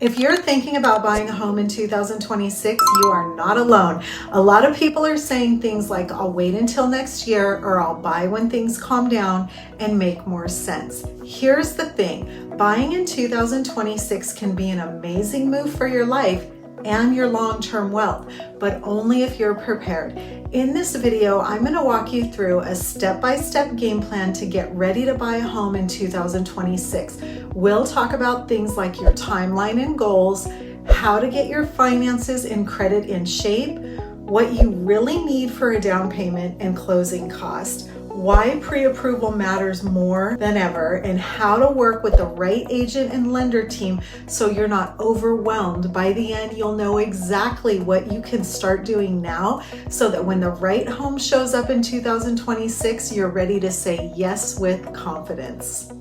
If you're thinking about buying a home in 2026, you are not alone. A lot of people are saying things like, I'll wait until next year, or I'll buy when things calm down and make more sense. Here's the thing, buying in 2026 can be an amazing move for your life and your long-term wealth, but only if you're prepared. In this video, I'm going to walk you through a step-by-step game plan to get ready to buy a home in 2026. We'll talk about things like your timeline and goals, how to get your finances and credit in shape, what you really need for a down payment and closing cost, why pre-approval matters more than ever, and how to work with the right agent and lender team so you're not overwhelmed. By the end, you'll know exactly what you can start doing now so that when the right home shows up in 2026, you're ready to say yes with confidence.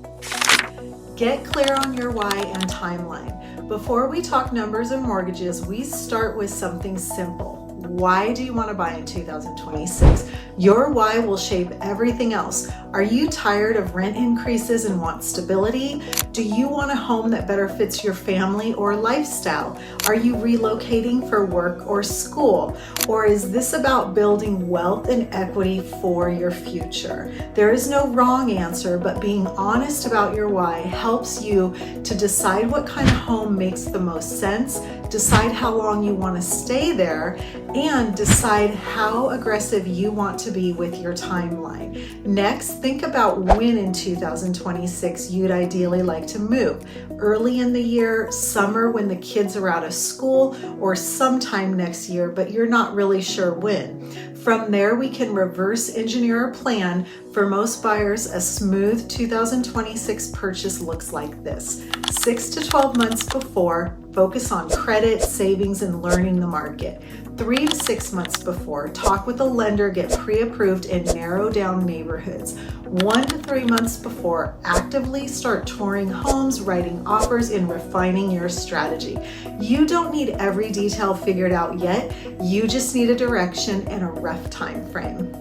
Get clear on your why and timeline. Before we talk numbers and mortgages, we start with something simple. Why do you want to buy in 2026? Your why will shape everything else. Are you tired of rent increases and want stability? Do you want a home that better fits your family or lifestyle? Are you relocating for work or school? Or is this about building wealth and equity for your future? There is no wrong answer, but being honest about your why helps you to decide what kind of home makes the most sense, decide how long you want to stay there, and decide how aggressive you want to be with your timeline. Next, think about when in 2026 you'd ideally like to move. Early in the year, summer when the kids are out of school, or sometime next year, but you're not really sure when. From there, we can reverse engineer a plan. For most buyers, a smooth 2026 purchase looks like this. 6 to 12 months before, focus on credit, savings, and learning the market. 3 to 6 months before, talk with a lender, get pre-approved, and narrow down neighborhoods. 1 to 3 months before, actively start touring homes, writing offers, and refining your strategy. You don't need every detail figured out yet. You just need a direction and a rough time frame.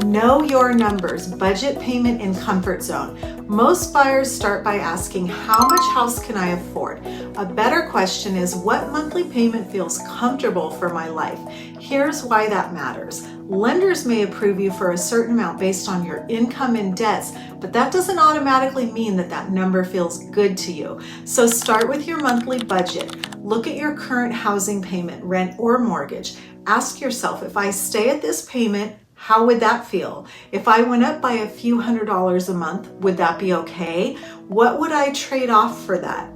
Know your numbers, budget, payment, and comfort zone. Most buyers start by asking, how much house can I afford? A better question is, what monthly payment feels comfortable for my life? Here's why that matters. Lenders may approve you for a certain amount based on your income and debts, but that doesn't automatically mean that that number feels good to you. So start with your monthly budget. Look at your current housing payment, rent, or mortgage. Ask yourself, if I stay at this payment, how would that feel? If I went up by a few $100s a month, would that be okay? What would I trade off for that?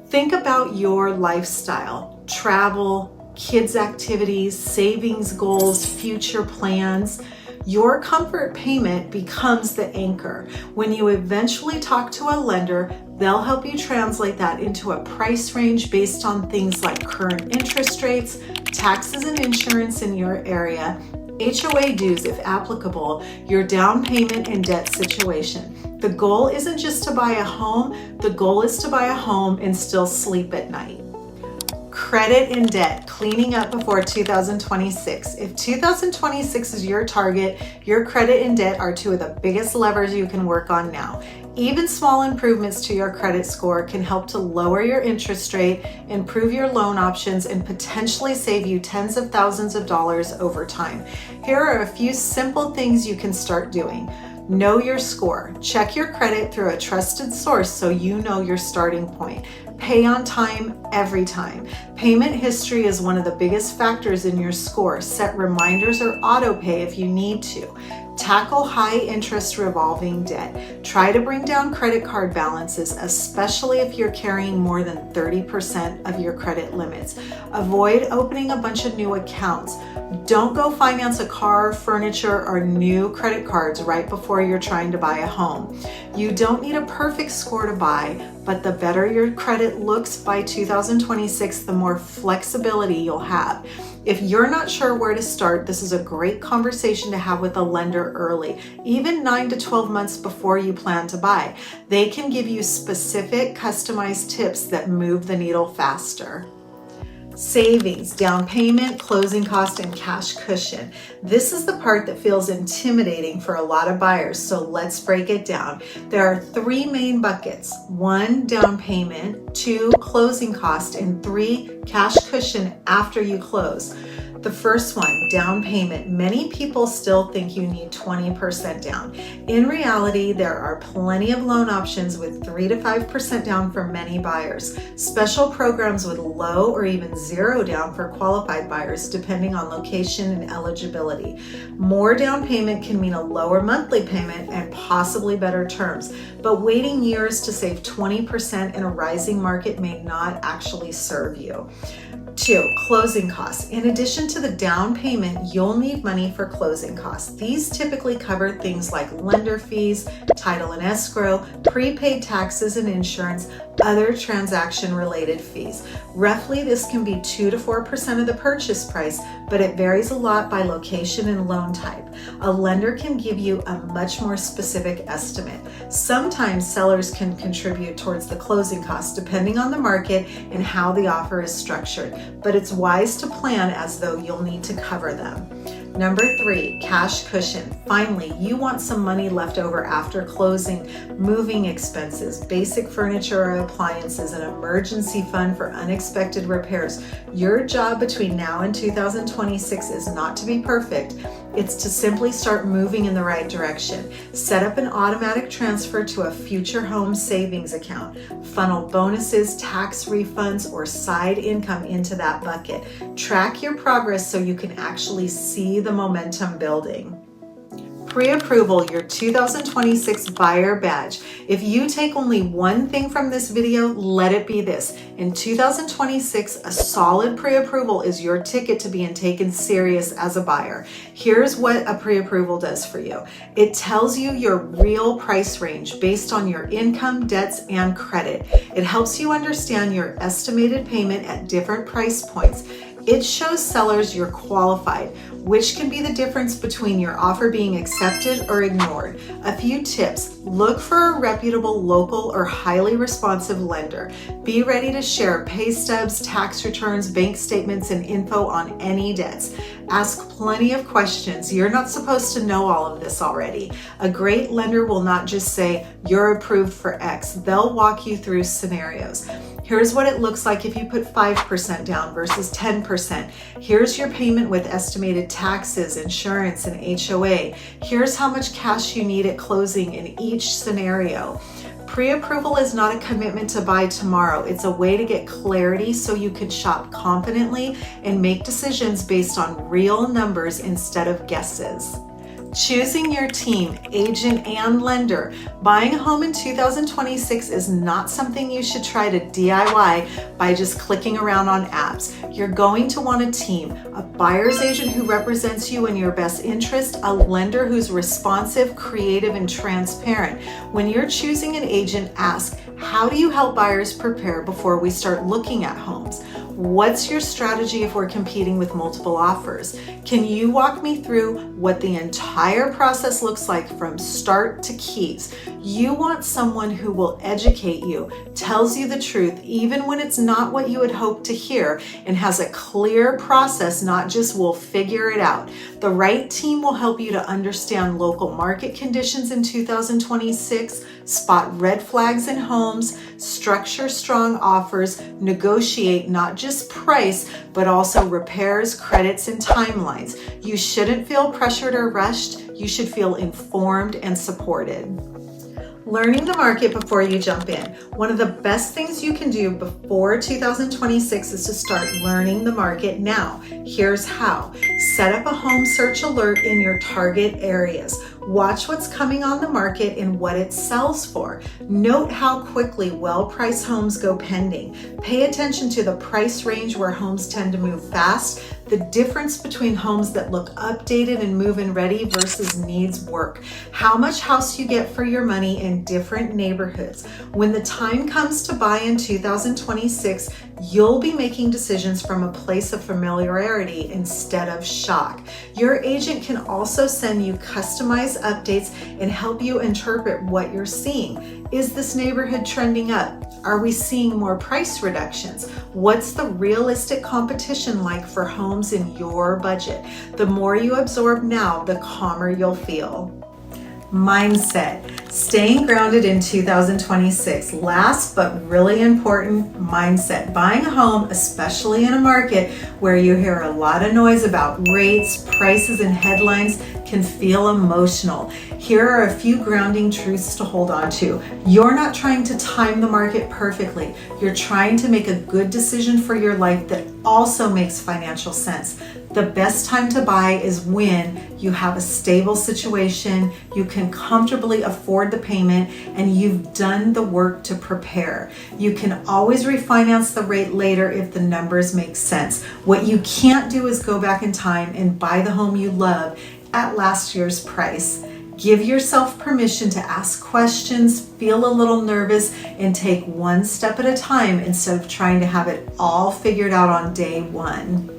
Think about your lifestyle, travel, kids' activities, savings goals, future plans. Your comfort payment becomes the anchor. When you eventually talk to a lender, they'll help you translate that into a price range based on things like current interest rates, taxes and insurance in your area, HOA dues if applicable, your down payment and debt situation. The goal isn't just to buy a home, the goal is to buy a home and still sleep at night. Credit and debt, cleaning up before 2026. If 2026 is your target, your credit and debt are two of the biggest levers you can work on now. Even small improvements to your credit score can help to lower your interest rate, improve your loan options, and potentially save you tens of thousands of dollars over time. Here are a few simple things you can start doing. Know your score. Check your credit through a trusted source so you know your starting point. Pay on time every time. Payment history is one of the biggest factors in your score. Set reminders or auto pay if you need to. Tackle high interest revolving debt. Try to bring down credit card balances, especially if you're carrying more than 30% of your credit limits. Avoid opening a bunch of new accounts. Don't go finance a car, furniture, or new credit cards right before you're trying to buy a home. You don't need a perfect score to buy, but the better your credit looks by 2026, the more flexibility you'll have. If you're not sure where to start, this is a great conversation to have with a lender early, even 9 to 12 months before you plan to buy. They can give you specific, customized tips that move the needle faster. Savings, down payment, closing cost, and cash cushion. This is the part that feels intimidating for a lot of buyers, so let's break it down. There are three main buckets: 1, down payment; 2, closing cost; and 3, cash cushion after you close. The first one, down payment. Many people still think you need 20% down. In reality, there are plenty of loan options with 3 to 5% down for many buyers. Special programs with low or even zero down for qualified buyers, depending on location and eligibility. More down payment can mean a lower monthly payment and possibly better terms, but waiting years to save 20% in a rising market may not actually serve you. 2, closing costs. In addition to the down payment, you'll need money for closing costs. These typically cover things like lender fees, title and escrow, prepaid taxes and insurance, other transaction-related fees. Roughly, this can be 2 to 4% of the purchase price, but it varies a lot by location and loan type. A lender can give you a much more specific estimate. Sometimes sellers can contribute towards the closing costs depending on the market and how the offer is structured, but it's wise to plan as though you'll need to cover them. Number 3, cash cushion. Finally, you want some money left over after closing, moving expenses, basic furniture or appliances, an emergency fund for unexpected repairs. Your job between now and 2026 is not to be perfect. It's to simply start moving in the right direction. Set up an automatic transfer to a future home savings account. Funnel bonuses, tax refunds, or side income into that bucket. Track your progress so you can actually see the momentum building. Pre-approval, your 2026 buyer badge. If you take only one thing from this video, let it be this. In 2026, a solid pre-approval is your ticket to being taken serious as a buyer. Here's what a pre-approval does for you. It tells you your real price range based on your income, debts, and credit. It helps you understand your estimated payment at different price points. It shows sellers you're qualified, which can be the difference between your offer being accepted or ignored. A few tips: look for a reputable local or highly responsive lender. Be ready to share pay stubs, tax returns, bank statements, and info on any debts. Ask plenty of questions. You're not supposed to know all of this already. A great lender will not just say, "You're approved for X." They'll walk you through scenarios. Here's what it looks like if you put 5% down versus 10%. Here's your payment with estimated taxes, insurance, and HOA. Here's how much cash you need at closing in each scenario. Pre-approval is not a commitment to buy tomorrow. It's a way to get clarity so you can shop confidently and make decisions based on real numbers instead of guesses. Choosing your team, agent, and lender. Buying a home in 2026 is not something you should try to DIY by just clicking around on apps. You're going to want a team, a buyer's agent who represents you in your best interest, a lender who's responsive, creative, and transparent. When you're choosing an agent, ask, how do you help buyers prepare before we start looking at homes? What's your strategy if we're competing with multiple offers? Can you walk me through what the entire process looks like from start to keys? You want someone who will educate you, tells you the truth, even when it's not what you had hoped to hear, and has a clear process, not just "we'll figure it out." The right team will help you to understand local market conditions in 2026, spot red flags in homes, structure strong offers, negotiate not just price, but also repairs, credits, and timelines. You shouldn't feel pressured or rushed. You should feel informed and supported. Learning the market before you jump in. One of the best things you can do before 2026 is to start learning the market now. Here's how. Set up a home search alert in your target areas. Watch what's coming on the market and what it sells for. Note how quickly well-priced homes go pending. Pay attention to the price range where homes tend to move fast, the difference between homes that look updated and move-in ready versus needs work, how much house you get for your money in different neighborhoods. When the time comes to buy in 2026, you'll be making decisions from a place of familiarity instead of shock. Your agent can also send you customized status updates and help you interpret what you're seeing. Is this neighborhood trending up? Are we seeing more price reductions? What's the realistic competition like for homes in your budget? The more you absorb now, the calmer you'll feel. Mindset. Staying grounded in 2026. Last but really important, mindset. Buying a home, especially in a market where you hear a lot of noise about rates, prices, and headlines, can feel emotional. Here are a few grounding truths to hold on to. You're not trying to time the market perfectly. You're trying to make a good decision for your life that also makes financial sense. The best time to buy is when you have a stable situation, you can comfortably afford the payment, and you've done the work to prepare. You can always refinance the rate later if the numbers make sense. What you can't do is go back in time and buy the home you love at last year's price. Give yourself permission to ask questions, feel a little nervous, and take one step at a time instead of trying to have it all figured out on day one.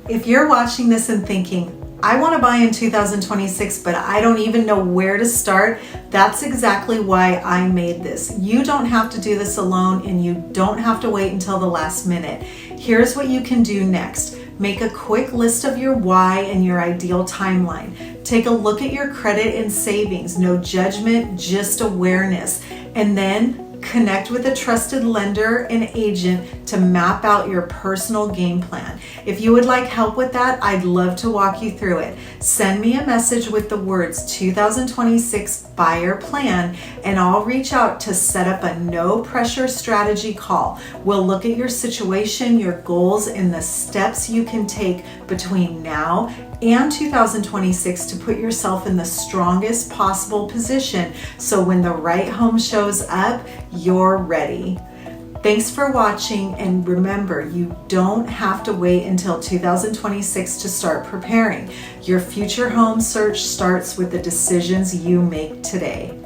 If you're watching this and thinking, I want to buy in 2026, but I don't even know where to start, that's exactly why I made this. You don't have to do this alone, and you don't have to wait until the last minute. Here's what you can do next. Make a quick list of your why and your ideal timeline. Take a look at your credit and savings. No judgment, just awareness. And then connect with a trusted lender and agent to map out your personal game plan. If you would like help with that, I'd love to walk you through it. Send me a message with the words 2026 buyer plan, and I'll reach out to set up a no pressure strategy call. We'll look at your situation, your goals, and the steps you can take between now and 2026 to put yourself in the strongest possible position so when the right home shows up, you're ready. Thanks for watching, and remember, you don't have to wait until 2026 to start preparing. Your future home search starts with the decisions you make today.